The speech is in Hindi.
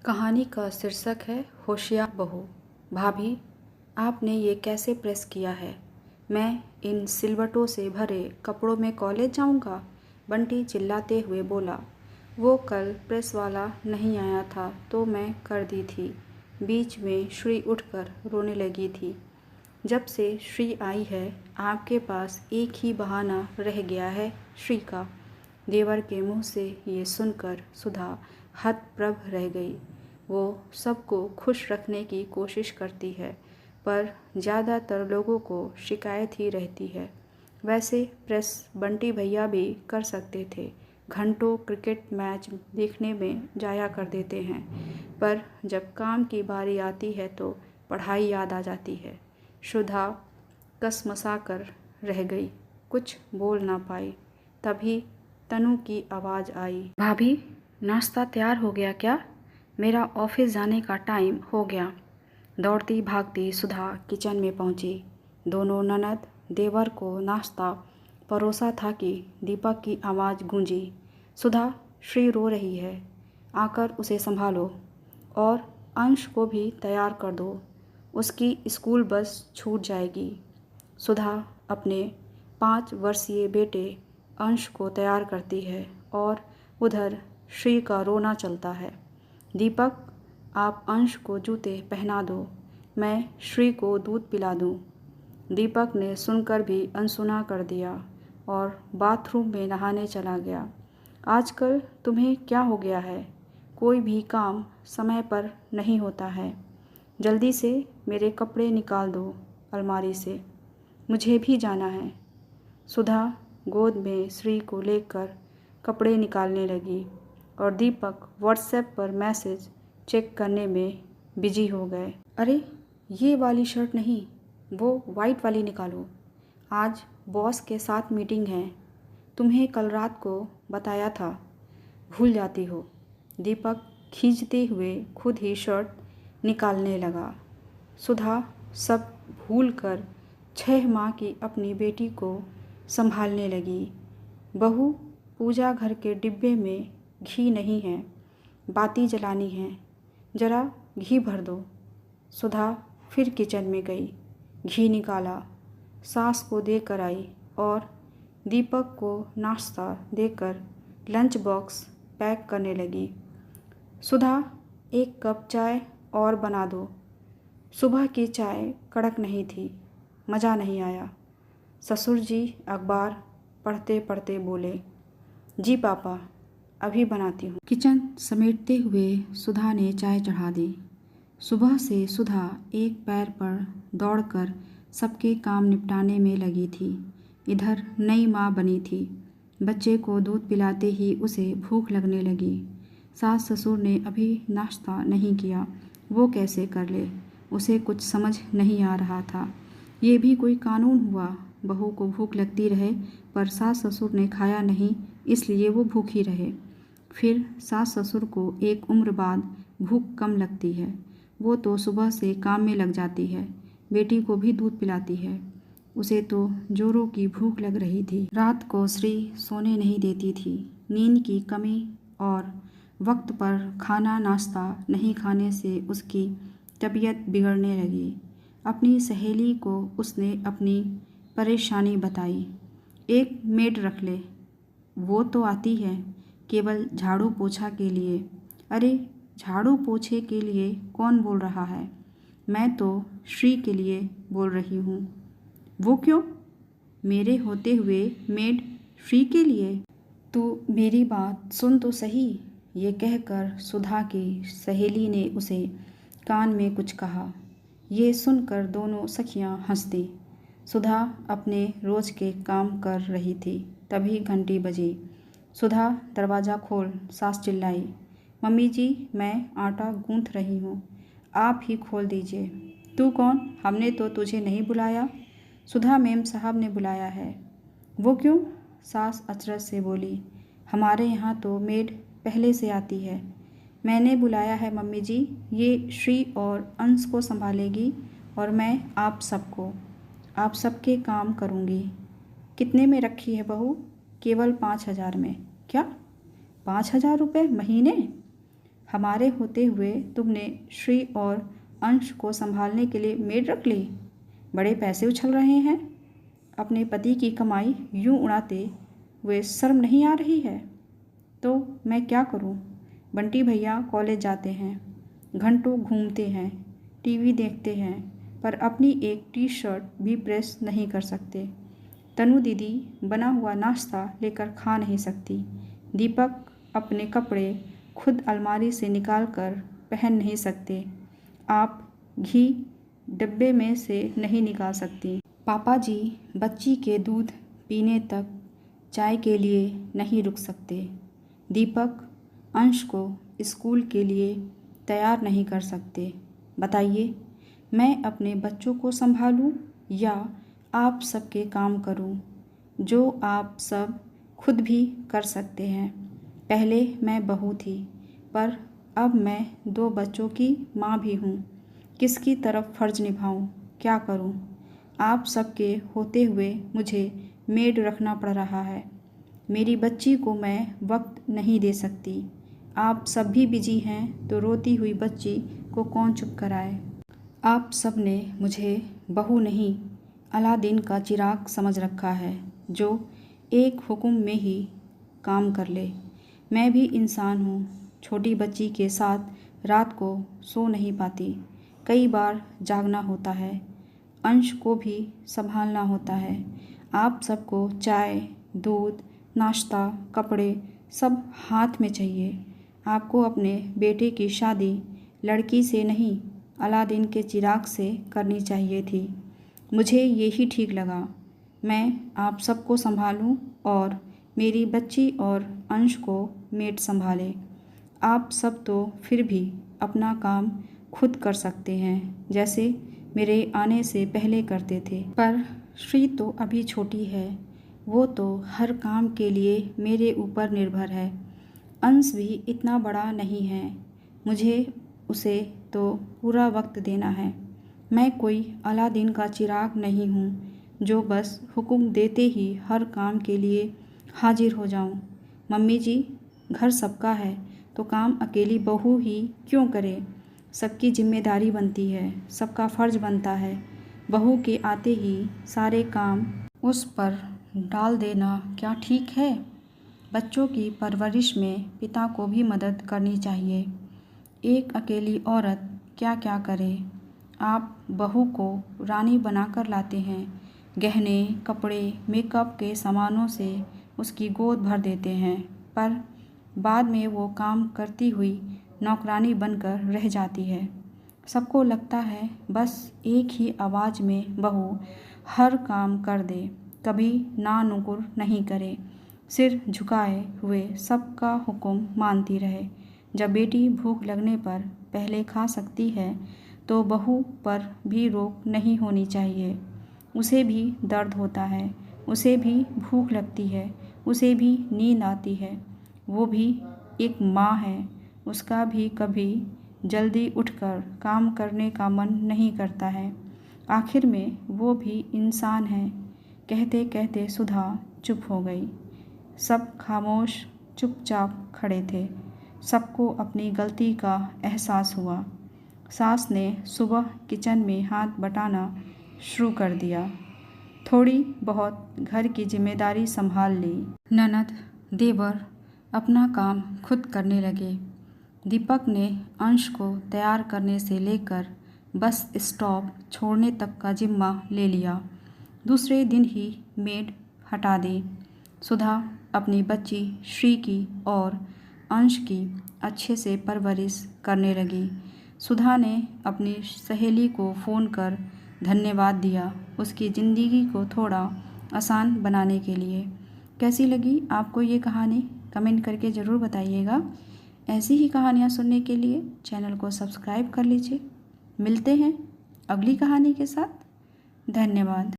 कहानी का शीर्षक है होशियार बहू। भाभी, आपने ये कैसे प्रेस किया है? मैं इन सिलवटों से भरे कपड़ों में कॉलेज जाऊंगा? बंटी चिल्लाते हुए बोला। वो कल प्रेस वाला नहीं आया था तो मैं कर दी थी। बीच में श्री उठकर रोने लगी थी। जब से श्री आई है आपके पास एक ही बहाना रह गया है श्री का। देवर के मुंह से ये सुनकर सुधा हतप्रभ रह गई। वो सबको खुश रखने की कोशिश करती है पर ज़्यादातर लोगों को शिकायत ही रहती है। वैसे प्रेस बंटी भैया भी कर सकते थे। घंटों क्रिकेट मैच देखने में जाया कर देते हैं, पर जब काम की बारी आती है तो पढ़ाई याद आ जाती है। सुधा कसमसा कर रह गई, कुछ बोल ना पाई। तभी तनु की आवाज़ आई। भाभी, नाश्ता तैयार हो गया क्या? मेरा ऑफिस जाने का टाइम हो गया। दौड़ती भागती सुधा किचन में पहुंची। दोनों ननद देवर को नाश्ता परोसा था कि दीपक की आवाज़ गूंजी। सुधा, श्री रो रही है, आकर उसे संभालो और अंश को भी तैयार कर दो, उसकी स्कूल बस छूट जाएगी। सुधा अपने 5 वर्षीय बेटे अंश को तैयार करती है और उधर श्री का रोना चलता है। दीपक, आप अंश को जूते पहना दो, मैं श्री को दूध पिला दूँ। दीपक ने सुनकर भी अनसुना कर दिया और बाथरूम में नहाने चला गया। आजकल तुम्हें क्या हो गया है? कोई भी काम समय पर नहीं होता है। जल्दी से मेरे कपड़े निकाल दो अलमारी से, मुझे भी जाना है। सुधा गोद में श्री को लेकर कपड़े निकालने लगी और दीपक व्हाट्सएप पर मैसेज चेक करने में बिजी हो गए। अरे, ये वाली शर्ट नहीं, वो वाइट वाली निकालो, आज बॉस के साथ मीटिंग है। तुम्हें कल रात को बताया था, भूल जाती हो। दीपक खींचते हुए खुद ही शर्ट निकालने लगा। सुधा सब भूलकर 6 माह की अपनी बेटी को संभालने लगी। बहू, पूजा घर के डिब्बे में घी नहीं है, बाती जलानी है, ज़रा घी भर दो। सुधा फिर किचन में गई, घी निकाला, सास को देकर आई और दीपक को नाश्ता देकर लंच बॉक्स पैक करने लगी। सुधा, 1 कप चाय और बना दो। सुबह की चाय कड़क नहीं थी, मज़ा नहीं आया। ससुर जी अखबार पढ़ते पढ़ते बोले। जी पापा, अभी बनाती हूँ। किचन समेटते हुए सुधा ने चाय चढ़ा दी। सुबह से सुधा एक पैर पर दौड़कर सबके काम निपटाने में लगी थी। इधर नई माँ बनी थी। बच्चे को दूध पिलाते ही उसे भूख लगने लगी। सास ससुर ने अभी नाश्ता नहीं किया, वो कैसे कर ले? उसे कुछ समझ नहीं आ रहा था। ये भी कोई कानून हुआ? बहू को भूख लगती रहे पर सास ससुर ने खाया नहीं, इसलिए वो भूखी रहे। फिर सास ससुर को एक उम्र बाद भूख कम लगती है, वो तो सुबह से काम में लग जाती है, बेटी को भी दूध पिलाती है। उसे तो जोरों की भूख लग रही थी। रात को श्री सोने नहीं देती थी। नींद की कमी और वक्त पर खाना नाश्ता नहीं खाने से उसकी तबीयत बिगड़ने लगी। अपनी सहेली को उसने अपनी परेशानी बताई। एक मेड रख ले, वो तो आती है केवल झाड़ू पोछा के लिए। अरे, झाड़ू पोछे के लिए कौन बोल रहा है? मैं तो श्री के लिए बोल रही हूँ। वो क्यों? मेरे होते हुए मेड श्री के लिए? तू मेरी बात सुन तो सही। ये कहकर सुधा की सहेली ने उसे कान में कुछ कहा। ये सुनकर दोनों सखियां हंस दी। सुधा अपने रोज के काम कर रही थी, तभी घंटी बजी। सुधा, दरवाज़ा खोल, सास चिल्लाई। मम्मी जी, मैं आटा गूंथ रही हूँ, आप ही खोल दीजिए। तू कौन? हमने तो तुझे नहीं बुलाया। सुधा, मेम साहब ने बुलाया है। वो क्यों? सास अचरज से बोली। हमारे यहाँ तो मेड पहले से आती है। मैंने बुलाया है मम्मी जी, ये श्री और अंश को संभालेगी और मैं आप सबके काम करूँगी। कितने में रखी है बहू? केवल 5,000 में। क्या 5,000 रुपये महीने? हमारे होते हुए तुमने श्री और अंश को संभालने के लिए मेड रख ली। बड़े पैसे उछल रहे हैं। अपने पति की कमाई यूं उड़ाते हुए शर्म नहीं आ रही है? तो मैं क्या करूं? बंटी भैया कॉलेज जाते हैं, घंटों घूमते हैं, टीवी देखते हैं, पर अपनी एक टी शर्ट भी प्रेस नहीं कर सकते। तनु दीदी बना हुआ नाश्ता लेकर खा नहीं सकती। दीपक अपने कपड़े खुद अलमारी से निकाल कर पहन नहीं सकते। आप घी डब्बे में से नहीं निकाल सकती। पापा जी बच्ची के दूध पीने तक चाय के लिए नहीं रुक सकते। दीपक अंश को स्कूल के लिए तैयार नहीं कर सकते। बताइए, मैं अपने बच्चों को संभालूं या आप सबके काम करूं, जो आप सब खुद भी कर सकते हैं। पहले मैं बहू थी, पर अब मैं 2 बच्चों की माँ भी हूँ। किसकी तरफ फ़र्ज निभाऊं, क्या करूं? आप सबके होते हुए मुझे मेड रखना पड़ रहा है। मेरी बच्ची को मैं वक्त नहीं दे सकती। आप सब भी बिजी हैं तो रोती हुई बच्ची को कौन चुप कराए? आप सब ने मुझे बहू नहीं, अलादीन का चिराग समझ रखा है, जो एक हुक्म में ही काम कर ले। मैं भी इंसान हूँ। छोटी बच्ची के साथ रात को सो नहीं पाती। कई बार जागना होता है। अंश को भी संभालना होता है। आप सबको चाय, दूध, नाश्ता, कपड़े सब हाथ में चाहिए। आपको अपने बेटे की शादी लड़की से नहीं, अलादीन के चिराग से करनी चाहिए थी। मुझे यही ठीक लगा। मैं आप सबको संभालूं और मेरी बच्ची और अंश को मेड संभाले। आप सब तो फिर भी अपना काम खुद कर सकते हैं, जैसे मेरे आने से पहले करते थे। पर श्री तो अभी छोटी है, वो तो हर काम के लिए मेरे ऊपर निर्भर है। अंश भी इतना बड़ा नहीं है, मुझे उसे तो पूरा वक्त देना है। मैं कोई अलादीन का चिराग नहीं हूँ, जो बस हुक्म देते ही हर काम के लिए हाजिर हो जाऊँ। मम्मी जी, घर सबका है तो काम अकेली बहू ही क्यों करे? सबकी जिम्मेदारी बनती है, सबका फ़र्ज बनता है। बहू के आते ही सारे काम उस पर डाल देना क्या ठीक है? बच्चों की परवरिश में पिता को भी मदद करनी चाहिए। एक अकेली औरत क्या क्या करे? आप बहू को रानी बनाकर लाते हैं, गहने, कपड़े, मेकअप के सामानों से उसकी गोद भर देते हैं, पर बाद में वो काम करती हुई नौकरानी बनकर रह जाती है। सबको लगता है बस एक ही आवाज़ में बहू हर काम कर दे, कभी ना नुकुर नहीं करे, सिर झुकाए हुए सबका हुक्म मानती रहे। जब बेटी भूख लगने पर पहले खा सकती है तो बहू पर भी रोक नहीं होनी चाहिए। उसे भी दर्द होता है, उसे भी भूख लगती है, उसे भी नींद आती है। वो भी एक माँ है, उसका भी कभी जल्दी उठकर काम करने का मन नहीं करता है। आखिर में वो भी इंसान है। कहते कहते सुधा चुप हो गई। सब खामोश चुपचाप खड़े थे। सबको अपनी गलती का एहसास हुआ। सास ने सुबह किचन में हाथ बटाना शुरू कर दिया। थोड़ी बहुत घर की जिम्मेदारी संभाल ली। ननद, देवर अपना काम खुद करने लगे। दीपक ने अंश को तैयार करने से लेकर बस स्टॉप छोड़ने तक का जिम्मा ले लिया। दूसरे दिन ही मेड हटा दी। सुधा अपनी बच्ची श्री की और अंश की अच्छे से परवरिश करने लगी। सुधा ने अपनी सहेली को फ़ोन कर धन्यवाद दिया, उसकी ज़िंदगी को थोड़ा आसान बनाने के लिए। कैसी लगी आपको ये कहानी? कमेंट करके ज़रूर बताइएगा। ऐसी ही कहानियाँ सुनने के लिए चैनल को सब्सक्राइब कर लीजिए। मिलते हैं अगली कहानी के साथ। धन्यवाद।